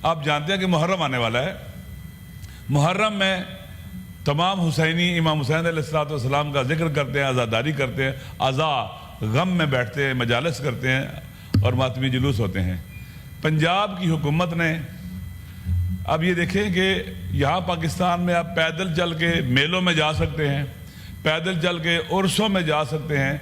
آپ جانتے ہیں کہ محرم آنے والا ہے. محرم میں تمام حسینی امام حسین علیہ السلام کا ذکر کرتے ہیں, عزاداری کرتے ہیں, عزا غم میں بیٹھتے ہیں, مجالس کرتے ہیں اور ماتمی جلوس ہوتے ہیں. پنجاب کی حکومت نے اب یہ دیکھیں کہ یہاں پاکستان میں آپ پیدل چل کے میلوں میں جا سکتے ہیں, پیدل چل کے عرسوں میں جا سکتے ہیں.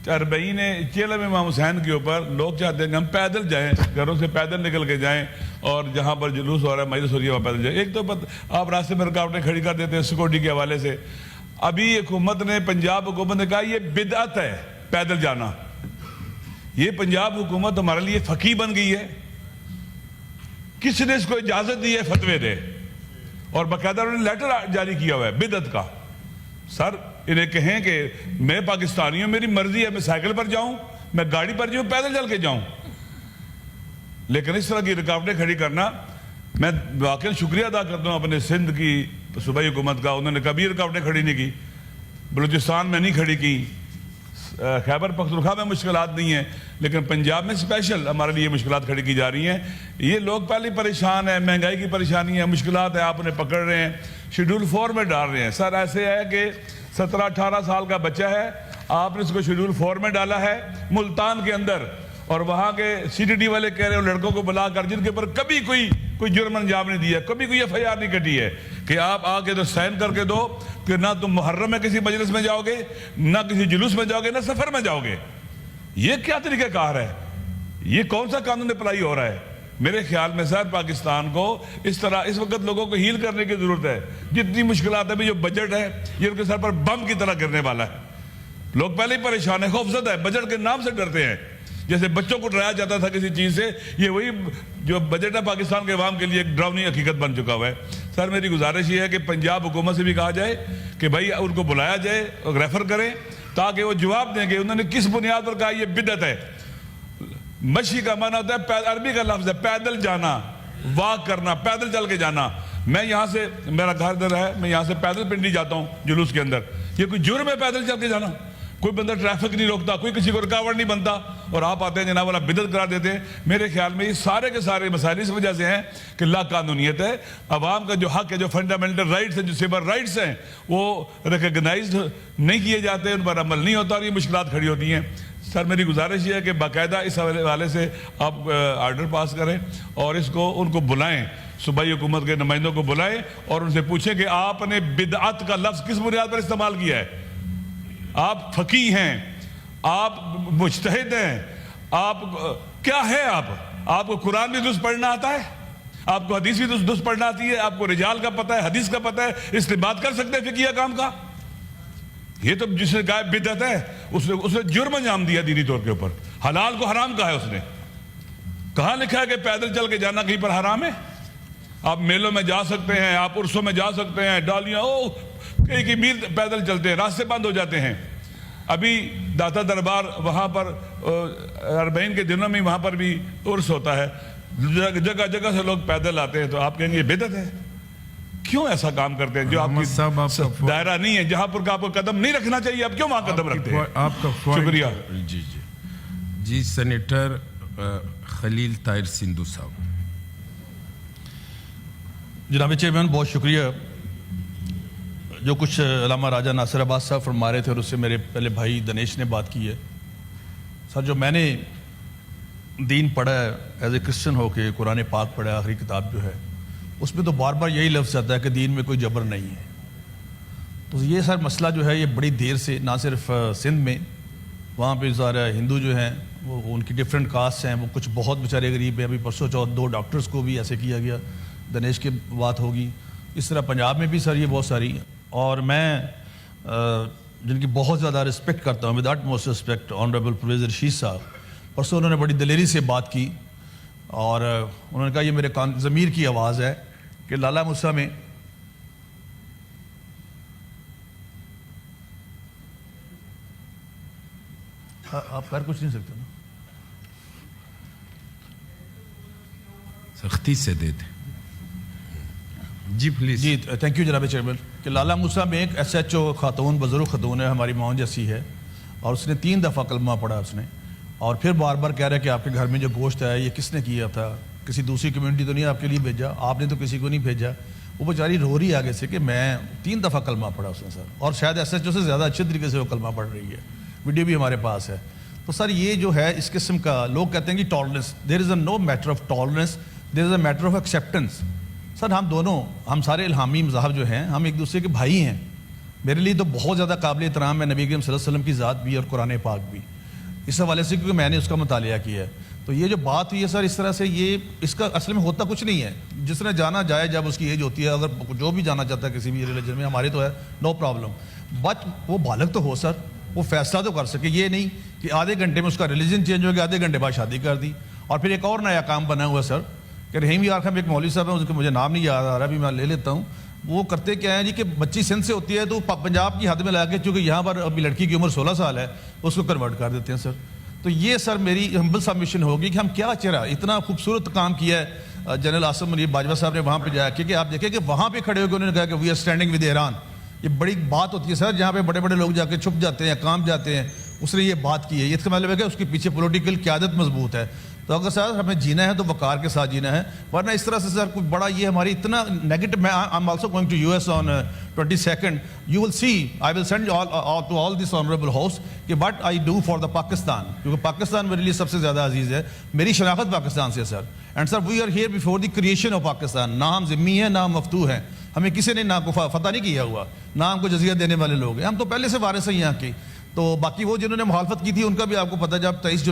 40 چیلم امام حسین کے اوپر لوگ چاہتے ہیں کہ ہم پیدل جائیں, گھروں سے پیدل نکل کے جائیں اور جہاں پر جلوس ہو رہا ہے, مجلس ہو رہی ہے, وہاں پیدل جائیں. ایک تو آپ راستے میں رکاوٹیں کھڑی کر دیتے ہیں سیکورٹی کے حوالے سے. ابھی حکومت نے, پنجاب حکومت نے کہا یہ بدعت ہے پیدل جانا. یہ پنجاب حکومت ہمارے لیے فقی بن گئی ہے. کس نے اس کو اجازت دی ہے فتوے دے, اور باقاعدہ انہوں نے لیٹر جاری کیا ہوا ہے بدعت کا. سر انہیں کہیں کہ میں پاکستانی ہوں, میری مرضی ہے, میں سائیکل پر جاؤں, میں گاڑی پر جاؤں, پیدل چل کے جاؤں, لیکن اس طرح کی رکاوٹیں کھڑی کرنا. میں واقعی شکریہ ادا کرتا ہوں اپنے سندھ کی صوبائی حکومت کا, انہوں نے کبھی رکاوٹیں کھڑی نہیں کی, بلوچستان میں نہیں کھڑی کی, خیبر پختونخوا میں مشکلات نہیں ہیں, لیکن پنجاب میں اسپیشل ہمارے لیے مشکلات کھڑی کی جا رہی ہیں. یہ لوگ پہلے پریشان ہیں, مہنگائی کی پریشانی ہے, مشکلات ہے, آپ انہیں پکڑ رہے ہیں, شیڈول 4 میں ڈال رہے ہیں. سر ایسے ہے کہ 17-18 سال کا بچہ ہے, آپ نے اس کو شیڈول 4 میں ڈالا ہے ملتان کے اندر, اور وہاں کے CTD والے کہہ رہے ہیں لڑکوں کو بلا کر جن کے اوپر کبھی کوئی جرم انجام نہیں دیا, کبھی کوئی FIR نہیں کٹی ہے, کہ آپ آ کے تو سائن کر کے دو کہ نہ تم محرم میں کسی مجلس میں جاؤ گے, نہ کسی جلوس میں جاؤ گے, نہ سفر میں جاؤ گے. یہ کیا طریقہ کار ہے؟ یہ کون سا قانون اپلائی ہو رہا ہے؟ میرے خیال میں سر پاکستان کو اس طرح اس وقت لوگوں کو ہیل کرنے کی ضرورت ہے. جتنی مشکلات ہے, جو بجٹ ہے یہ ان کے سر پر بم کی طرح گرنے والا ہے. لوگ پہلے ہی پریشان ہیں, خوفزدہ ہے, بجٹ کے نام سے ڈرتے ہیں. جیسے بچوں کو ڈرایا جاتا تھا کسی چیز سے, یہ وہی جو بجٹ ہے پاکستان کے عوام کے لیے ایک ڈراؤنی حقیقت بن چکا ہوا ہے. سر میری گزارش یہ ہے کہ پنجاب حکومت سے بھی کہا جائے کہ بھائی ان کو بلایا جائے, ریفر کریں, تاکہ وہ جواب دیں کہ انہوں نے کس بنیاد پر کہا یہ بدعت ہے. مشی کا معنی ہوتا ہے, عربی کا لفظ ہے پیدل جانا, واک کرنا, پیدل چل کے جانا. میں یہاں سے, میرا گھر ادھر ہے, میں یہاں سے پیدل پنڈی جاتا ہوں جلوس کے اندر. یہ کوئی جرم ہے پیدل چل کے جانا؟ کوئی بندہ ٹریفک نہیں روکتا, کوئی کسی کو رکاوٹ نہیں بنتا, اور آپ آتے ہیں جناب والا بدعت قرار دیتے ہیں. میرے خیال میں یہ سارے کے سارے مسائل اس وجہ سے ہیں کہ لا قانونیت ہے. عوام کا جو حق ہے, جو فنڈامنٹل رائٹس ہیں, جو سول رائٹس ہیں, وہ ریکگنائزڈ نہیں کیے جاتے, ان پر عمل نہیں ہوتا, اور یہ مشکلات کھڑی ہوتی ہیں. سر میری گزارش یہ ہے کہ باقاعدہ اس حوالے سے آپ آرڈر پاس کریں اور ان کو بلائیں, صوبائی حکومت کے نمائندوں کو بلائیں اور ان سے پوچھیں کہ آپ نے بدعت کا لفظ کس بنیاد پر استعمال کیا ہے. آپ فقی ہیں, آپ مجتہد ہیں, آپ کیا ہے؟ آپ کو قرآن بھی درست پڑھنا آتا ہے, آپ کو حدیث بھی درست پڑھنا آتی ہے, آپ کو رجال کا پتہ ہے, حدیث کا پتہ ہے, استنباط کر سکتے ہیں فقیہ کام کا. یہ تو جس نے کہا بدعت ہے اس نے جرم انجام دیا دینی طور کے اوپر. حلال کو حرام کہا ہے اس نے. کہاں لکھا ہے کہ پیدل چل کے جانا کہیں پر حرام ہے؟ آپ میلوں میں جا سکتے ہیں, آپ عرسوں میں جا سکتے ہیں, ڈالیاں کئی میل پیدل چلتے ہیں, راستے بند ہو جاتے ہیں. ابھی داتا دربار وہاں پر 40 کے دنوں میں وہاں پر بھی عرس ہوتا ہے, جگہ جگہ سے لوگ پیدل آتے ہیں. تو آپ کہیں گے یہ بدعت ہے. کیوں ایسا کام کرتے ہیں جو آپ کی دائرہ نہیں ہے, جہاں پر آپ کو قدم نہیں رکھنا چاہیے, آپ کیوں وہاں قدم رکھتے ہیں؟ آپ کا شکریہ. جی سینیٹر خلیل طاہر سندھو صاحب. جناب چیئرمین بہت شکریہ. جو کچھ علامہ راجہ ناصر عباس صاحب فرما رہے تھے اور اس سے میرے پہلے بھائی دنیش نے بات کی ہے. سر جو میں نے دین پڑھا ہے ایز اے کرسچن ہو کے, قرآن پاک پڑھا ہے, آخری کتاب جو ہے, اس میں تو بار بار یہی لفظ آتا ہے کہ دین میں کوئی جبر نہیں ہے. تو یہ سر مسئلہ جو ہے یہ بڑی دیر سے, نہ صرف سندھ میں, وہاں پہ سارے ہندو جو ہیں وہ ان کی ڈفرینٹ کاسٹ ہیں, وہ کچھ بہت بیچارے غریب ہیں. ابھی پرسوں چوتھ 2 ڈاکٹرز کو بھی ایسے کیا گیا, دنیش کی بات ہوگی. اس طرح پنجاب میں بھی سر یہ بہت ساری, اور میں جن کی بہت زیادہ رسپیکٹ کرتا ہوں, with it most respect, honourable professor Rashid صاحب, پرسوں انہوں نے بڑی دلیری سے بات کی اور انہوں نے کہا یہ میرے ضمیر کی آواز ہے کہ لالہ موسیٰ میں آپ کر کچھ نہیں سکتے نا, سختی سے دیتے. جی پلیز. جی تھینک یو جناب چیئرمین. کہ لالہ موسیٰ میں ایک SHO خاتون, بزرگ خاتون ہے, ہماری ماں جیسی ہے, اور اس نے 3 دفعہ کلمہ پڑھا اس نے, اور پھر بار بار کہہ رہا ہے کہ آپ کے گھر میں جو گوشت ہے یہ کس نے کیا تھا, کسی دوسری کمیونٹی تو نہیں آپ کے لیے بھیجا, آپ نے تو کسی کو نہیں بھیجا. وہ بیچاری رو رہی ہے آگے سے کہ میں 3 دفعہ کلمہ پڑھا اس نے سر, اور شاید ایس ایچ او سے زیادہ اچھے طریقے سے وہ کلمہ پڑھ رہی ہے, ویڈیو بھی ہمارے پاس ہے. تو سر یہ جو ہے اس قسم کا, لوگ کہتے ہیں کہ tolerance, there is a no matter of tolerance, there is a matter of acceptance. Sir ہم دونوں, ہم سارے الہامی مذاہب جو ہیں, ہم ایک دوسرے کے بھائی ہیں. میرے لیے تو بہت زیادہ قابل احترام ہے نبی کریم صلی اللہ علیہ وسلم کی ذات بھی اور قرآن پاک بھی, اس حوالے سے کیونکہ میں نے اس کا مطالعہ کیا ہے. تو یہ جو بات ہوئی ہے سر اس طرح سے, یہ اس کا اصل میں ہوتا کچھ نہیں ہے. جس نے جانا جائے جب اس کی ایج ہوتی ہے, اگر جو بھی جانا چاہتا ہے کسی بھی ریلیجن میں, ہمارے تو ہے نو پرابلم, بٹ وہ بالغ تو ہو سر, وہ فیصلہ تو کر سکے. یہ نہیں کہ آدھے گھنٹے میں اس کا ریلیجن چینج ہو گیا, آدھے گھنٹے بعد شادی کر دی. اور پھر ایک اور نیا کام بنا ہوا ہے سر کہ رحیم یار خان ایک مولوی صاحب ہیں, اس کو مجھے نام نہیں یاد آ رہا, ابھی میں لے لیتا ہوں. وہ کرتے کیا ہے جی کہ بچی سندھ سے ہوتی ہے تو پنجاب کی حد میں لا کے, چونکہ یہاں پر ابھی لڑکی کی عمر 16 سال ہے, اس کو کنورٹ کر دیتے ہیں سر. تو یہ سر میری ہمبل سبمیشن ہوگی کہ ہم کیا چہرہ اتنا خوبصورت کام کیا ہے جنرل آصف منیب باجوہ صاحب نے وہاں پہ جا کے, کہ آپ دیکھیں کہ وہاں پہ کھڑے ہو کے انہوں نے کہا کہ we are standing with Iran. یہ بڑی بات ہوتی ہے سر, جہاں پہ بڑے بڑے لوگ جا کے چھپ جاتے ہیں, کام جاتے ہیں. اس نے یہ بات کی ہے, یہ اس کا مطلب ہے کہ اس کے پیچھے پولیٹیکل قیادت مضبوط ہے. تو اگر سر ہمیں جینا ہے تو وقار کے ساتھ جینا ہے, ورنہ اس طرح سے سر کوئی بڑا یہ ہماری اتنا نیگیٹو. میں I am also going to US on 22nd. You will see, I will send to all this honorable house کہ what I do for the Pakistan, کیونکہ پاکستان میرے لیے سب سے زیادہ عزیز ہے. میری شناخت پاکستان سے ہے sir. And sir we are here before the creation of Pakistan. نہ ہم ذمی ہیں نہ ہم مفتوح ہیں, ہمیں کسی نے نہ کو فتح نہیں کیا ہوا, نہ ہم کو جزیہ دینے والے لوگ ہیں. ہم تو پہلے سے وارث ہیں یہاں کے. تو باقی وہ جنہوں نے مخالفت کی تھی ان کا بھی آپ کو پتہ, جب 23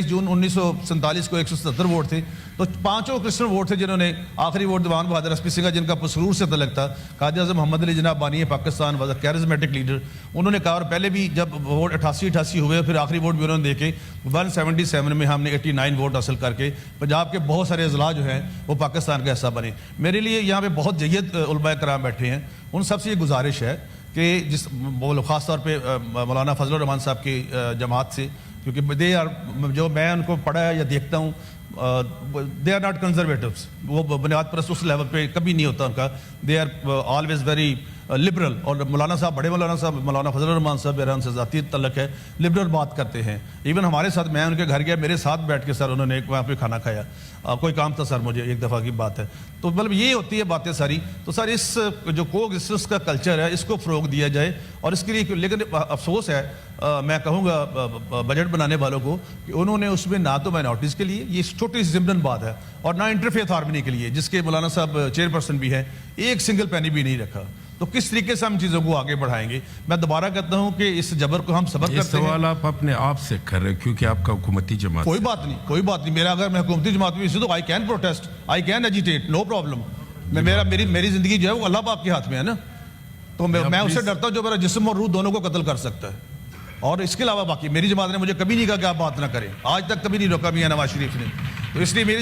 جون 1947 کو 177 ووٹ تھے, تو 5 کرسچن ووٹ تھے جنہوں نے, آخری ووٹ دیوان بہادر ایس پی سنگھ جن کا پسرور سے تعلق تھا. قائد اعظم محمد علی جناح بانی پاکستان واز اے کیرزمیٹک لیڈر. انہوں نے کہا, اور پہلے بھی جب ووٹ 88 ہوئے, پھر آخری ووٹ بھی انہوں نے دے کے 177 میں ہم نے 89 ووٹ حاصل کر کے پنجاب کے بہت سارے اضلاع جو ہیں وہ پاکستان کا حصہ بنے. میرے لیے یہاں پہ بہت جید علماء کرام بیٹھے ہیں, ان سب سے یہ گزارش ہے کہ جس خاص طور پہ مولانا فضل الرحمان صاحب کی جماعت سے, کیونکہ دے آر, جو میں ان کو پڑھا ہے یا دیکھتا ہوں, دے آر ناٹ کنزرویٹوس. وہ بنیاد پرست اس لیول پہ کبھی نہیں ہوتا ان کا. They are always very liberal. اور مولانا صاحب, بڑے مولانا صاحب, مولانا فضل الرحمان صاحب, میرا ان سے ذاتی تعلق ہے, لبرل بات کرتے ہیں. ایون ہمارے ساتھ, میں ان کے گھر گیا, میرے ساتھ بیٹھ کے سر انہوں نے وہاں پہ کھانا کھایا. کوئی کام تھا سر مجھے, ایک دفعہ کی بات ہے. تو مطلب یہ ہوتی ہے باتیں ساری. تو سر اس جو کو ایگزسٹنس کا کلچر ہے اس کو فروغ دیا جائے, اور اس کے لیے لیکن افسوس ہے, میں کہوں گا بجٹ بنانے والوں کو, کہ انہوں نے اس میں نہ تو مائنورٹیز کے لیے, یہ چھوٹی سی ضمن بات ہے, اور نہ انٹرفیتھ ہارمنی کے لیے, جس کے مولانا صاحب چیئرپرسن بھی ہیں, ایک سنگل پینی بھی نہیں رکھا. تو کس طریقے سے ہم چیزوں کو آگے بڑھائیں گے؟ میں دوبارہ کہتا ہوں کہ اس جبر کو ہم صبر کرتے ہیں. سوال آپ اپنے آپ سے کر رہے ہیں کیونکہ آپ کا حکومتی جماعت. کوئی بات نہیں, کوئی بات نہیں. میرا اگر میں حکومتی جماعت میں تو I can protest, I can agitate, no problem. میری زندگی جو ہے وہ اللہ پاک کے ہاتھ میں ہے نا. تو میں اس سے ڈرتا ہوں جو میرا جسم اور روح دونوں کو قتل کر سکتا ہے. اور اس کے علاوہ باقی میری جماعت نے مجھے کبھی نہیں کہا کہ آپ بات نہ کریں, آج تک کبھی نہیں روکا میاں نواز شریف نے. تو اس لیے میری